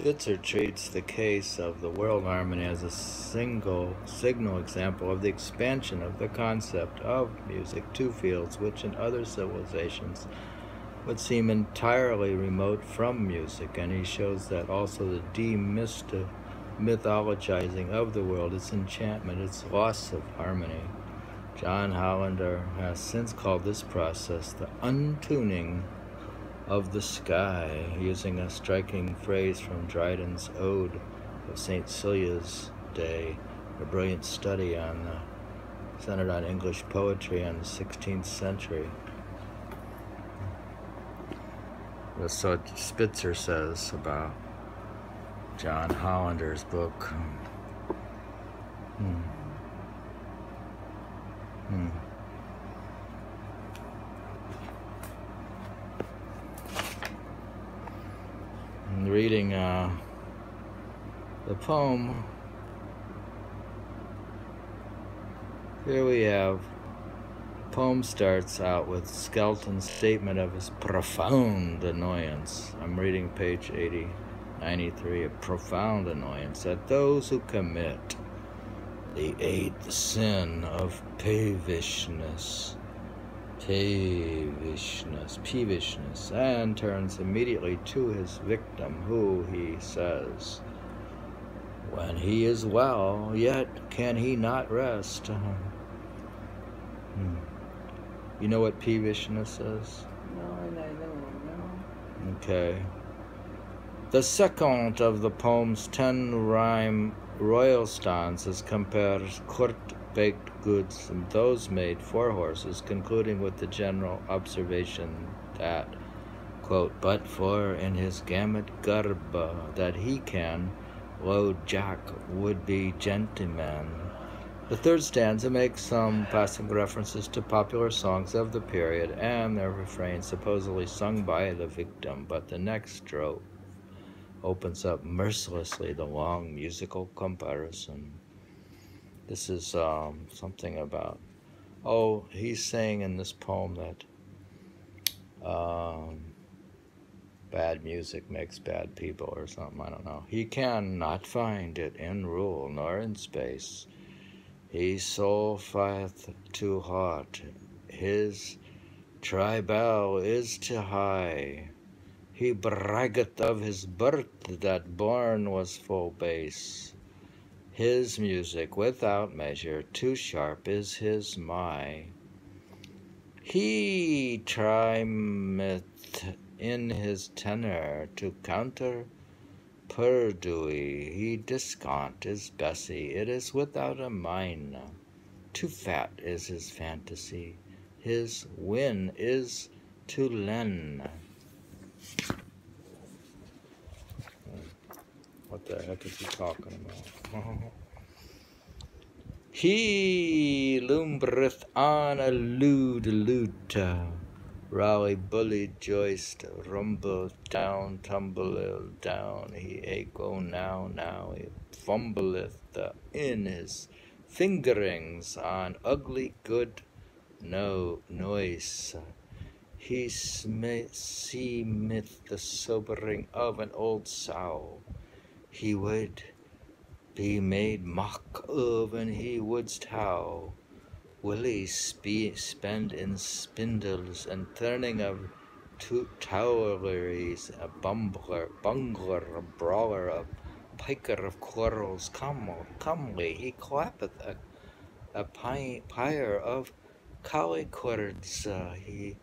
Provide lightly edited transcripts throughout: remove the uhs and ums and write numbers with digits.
Spitzer treats the case of the world harmony as a signal example of the expansion of the concept of music to fields which in other civilizations would seem entirely remote from music, and he shows that also the demythologizing of the world, its enchantment, its loss of harmony. John Hollander has since called this process the untuning of the sky, using a striking phrase from Dryden's Ode of St. Celia's Day, a brilliant study centered on English poetry in the 16th century. That's what Spitzer says about John Hollander's book. I'm reading the poem. Here we have, the poem starts out with Skelton's statement of his profound annoyance. I'm reading page 93, a profound annoyance at those who commit the eighth sin of peevishness, and turns immediately to his victim, who, he says, when he is well, yet can he not rest. You know what peevishness is? No, I don't know. Okay. The second of the poem's 10-rhyme royal stanzas compares court-baked goods and those made for horses, concluding with the general observation that, quote, but for in his gamut garb that he can load jack would be gentleman. The third stanza makes some passing references to popular songs of the period and their refrains supposedly sung by the victim, but the next strophe opens up mercilessly the long musical comparison. This is something about, he's saying in this poem that bad music makes bad people or something, I don't know. He can not find it in rule nor in space. He solfeth too hot, his tribal is too high. He braggeth of his birth that born was full base. His music without measure too sharp is his my. He trimeth in his tenor to counter perdui. He discount is Bessie, it is without a mine. Too fat is his fantasy, his win is to len. What the heck is he talking about? He lumbereth on a lute, rally bully joist, rumble down, tumble down. He echo now, he fumbleth in his fingerings on ugly good noise. He seemeth the sobering of an old sow. He would be made mock of, and he wouldst how. Will he spend in spindles and turning of towleries, a bungler, a brawler, a piker of quarrels, comely, he clappeth a pyre of collicords, he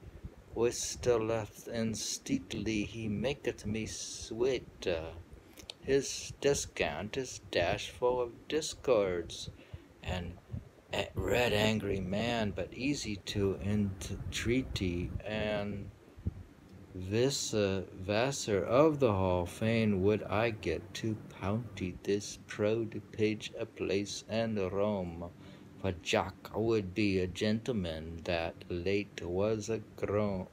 whistleth and steetly, he maketh me sweat. His descant is dash full of discords, and red angry man, but easy to entreaty, and Vassar of the hall, fain would I get to pounty this proud page a place and Rome, for Jack would be a gentleman that late was a groom.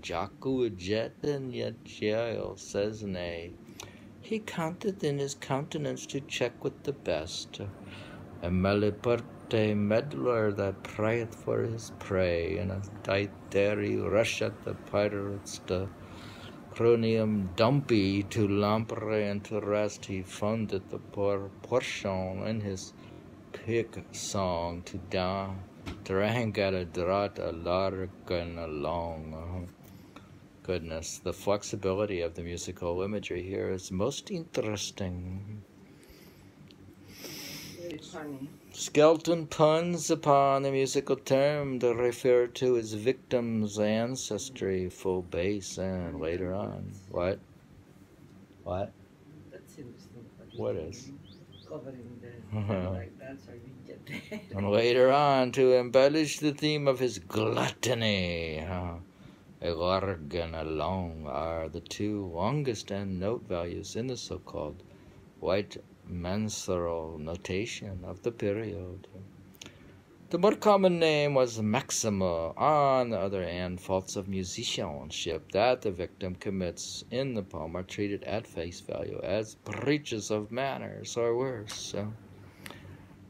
Jack would jet and yet jail says nay. He counteth in his countenance to check with the best, a malaparte meddler that prieth for his prey, and a tight there he rusheth the pirates to cronium dumpy to lampre and to rest, he founded the poor portion in his pig song to drank at a draught a lark and a long. Goodness, the flexibility of the musical imagery here is most interesting. Very funny. Skelton puns upon the musical term to refer to his victim's ancestry, full bass, and later on. What? What? That's interesting. What is? Covering the like that, so you get that. And later on, to embellish the theme of his gluttony. A larg and a long are the two longest end note values in the so-called white mensural notation of the period. The more common name was Maxima. On the other hand, faults of musicianship that the victim commits in the poem are treated at face value as breaches of manners or worse.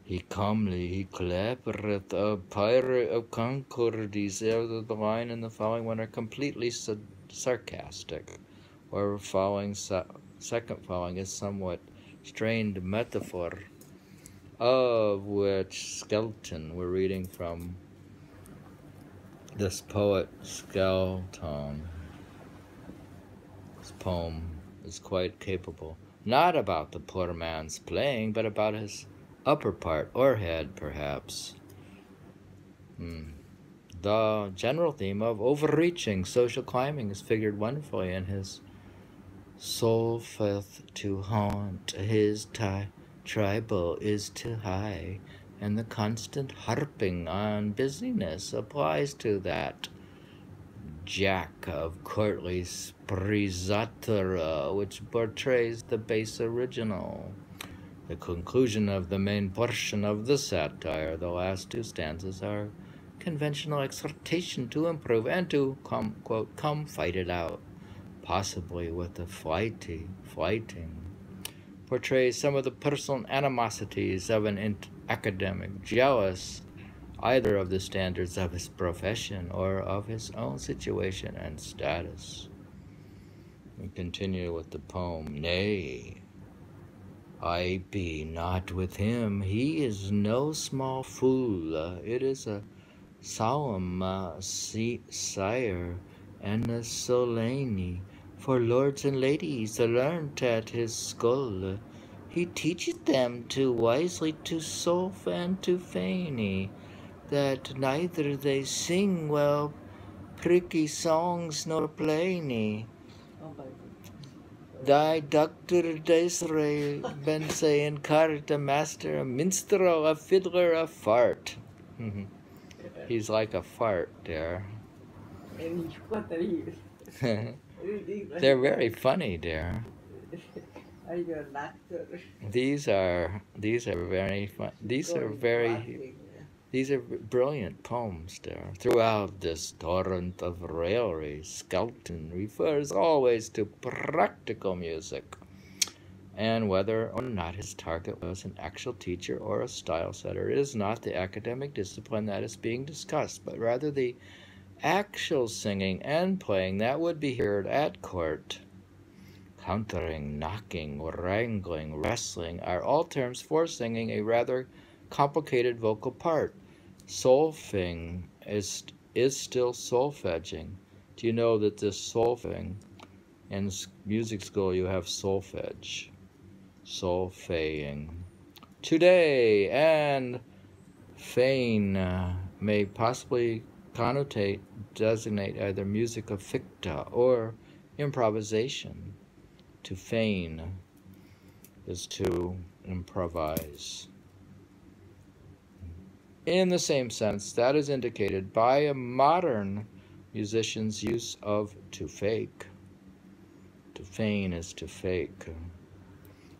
He clappereth a pirate of concordies. The line and the following one are completely sarcastic, or second following is somewhat strained metaphor, of which Skelton, we're reading from this poet Skelton. This poem is quite capable, not about the poor man's playing, but about his upper part, or head, perhaps. The general theme of overreaching social climbing is figured wonderfully in his solfeth to haunt, his tribal is to high, and the constant harping on busyness applies to that jack of courtly sprezzatura which portrays the base original. The conclusion of the main portion of the satire, the last two stanzas, are conventional exhortation to improve and to, quote, come fight it out, possibly with the flighting, portrays some of the personal animosities of an academic, jealous either of the standards of his profession or of his own situation and status. We continue with the poem. Nay, I be not with him. He is no small fool. It is a solemn sire and a solene for lords and ladies learnt at his school. He teacheth them to wisely to solf and to fayn, that neither they sing well pricky songs nor play. Thy Dr. Desiree ben saying cart, a master, a minstrel, a fiddler, a fart. He's like a fart there. They're very funny there. Are you an actor? These are very fun. These are brilliant poems there. Throughout this torrent of raillery, Skelton refers always to practical music, and whether or not his target was an actual teacher or a style setter, it is not the academic discipline that is being discussed, but rather the actual singing and playing that would be heard at court. Countering, knocking, wrangling, wrestling are all terms for singing a rather complicated vocal part. Solfing is still solfeging. Do you know that this solfing, in music school you have solfege, solfa-ing. Today, and fayn may possibly connotate, designate either music of ficta or improvisation. To fayn is to improvise. In the same sense, that is indicated by a modern musician's use of to fake. To fayn is to fake.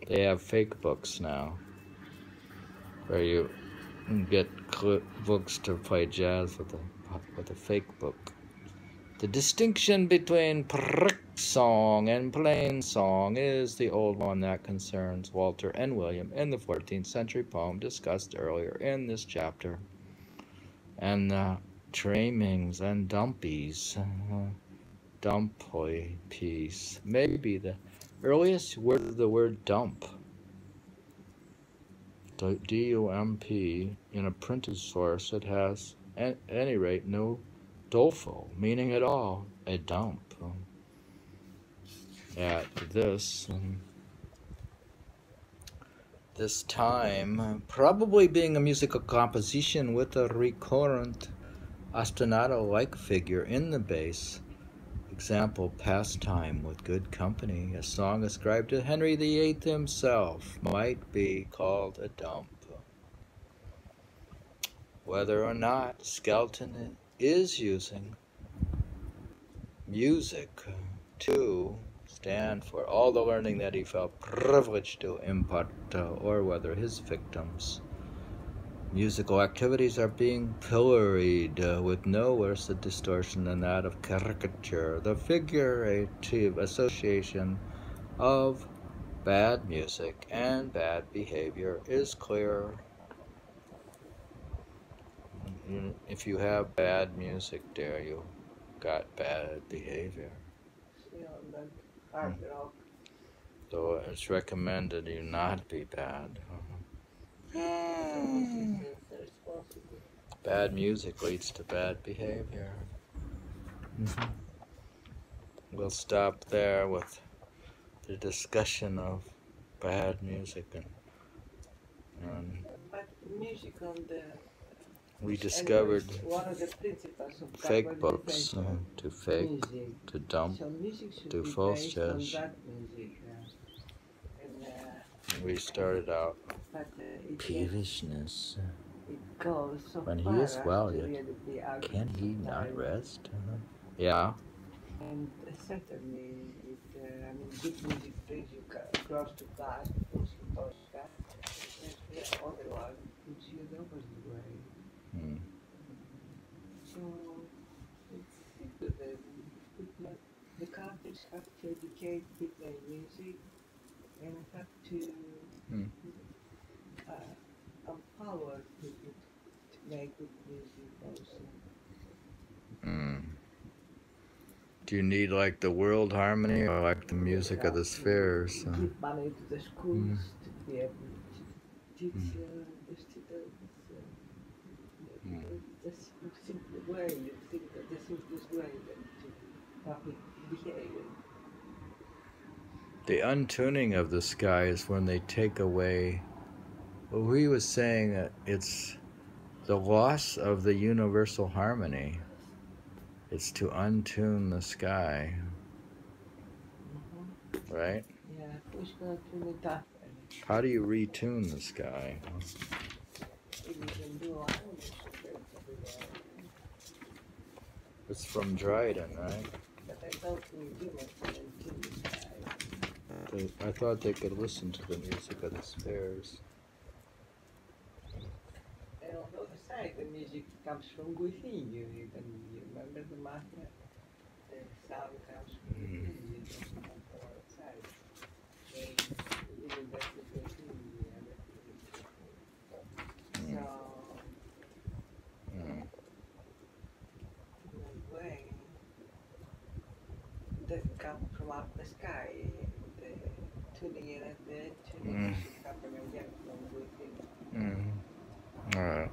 They have fake books now, where you can get books to play jazz with a fake book. The distinction between prick song and plain song is the old one that concerns Walter and William in the 14th century poem discussed earlier in this chapter. And the tramings and dumpies dumply piece. Maybe the earliest word of the word dump, D-U-M-P, in a printed source, it has, at any rate, no dolfo meaning at all, a dump. At this time, probably being a musical composition with a recurrent ostinato-like figure in the bass. Example, Pastime with Good Company, a song ascribed to Henry VIII himself, might be called a dump. Whether or not Skelton is using music to stand for all the learning that he felt privileged to impart, or whether his victims' musical activities are being pilloried with no worse a distortion than that of caricature. The figurative association of bad music and bad behavior is clear. If you have bad music, there you got bad behavior. So it's recommended you not be bad. Bad music leads to bad behavior. We'll stop there with the discussion of bad music and but music on the we discovered one of the principles of fake books to fake, music. to dump, So music should to be false based on judge. that music. We started out But peevishness. it goes so When he far is well, yet really be out can he of not time. rest? Yeah. And certainly, I mean, good music brings you close to God, puts you close to God. Otherwise, it puts you in nobody's way. So, it's good that the countries have to educate people in music and have to empower people to make good music also. Do you need like the world harmony or like the music of the spheres? Give money to the schools to be able to teach the students. That's the simplest way, you think that the simplest way to public behavior. The untuning of the sky is when they take away, well, he was saying that it's the loss of the universal harmony. It's to untune the sky. Right? Yeah, who's going to tune it up? How do you retune the sky? It's from Dryden, right? But I don't think humans can tune the sky. I thought they could listen to the music of the spheres. And on the other side, the music comes from within you. You remember the matter? The sound comes from within you. It doesn't come from outside. Even that's the within you. So, in a way, it doesn't come from up the sky. The tuning in at the tuning should happen again from within. All right.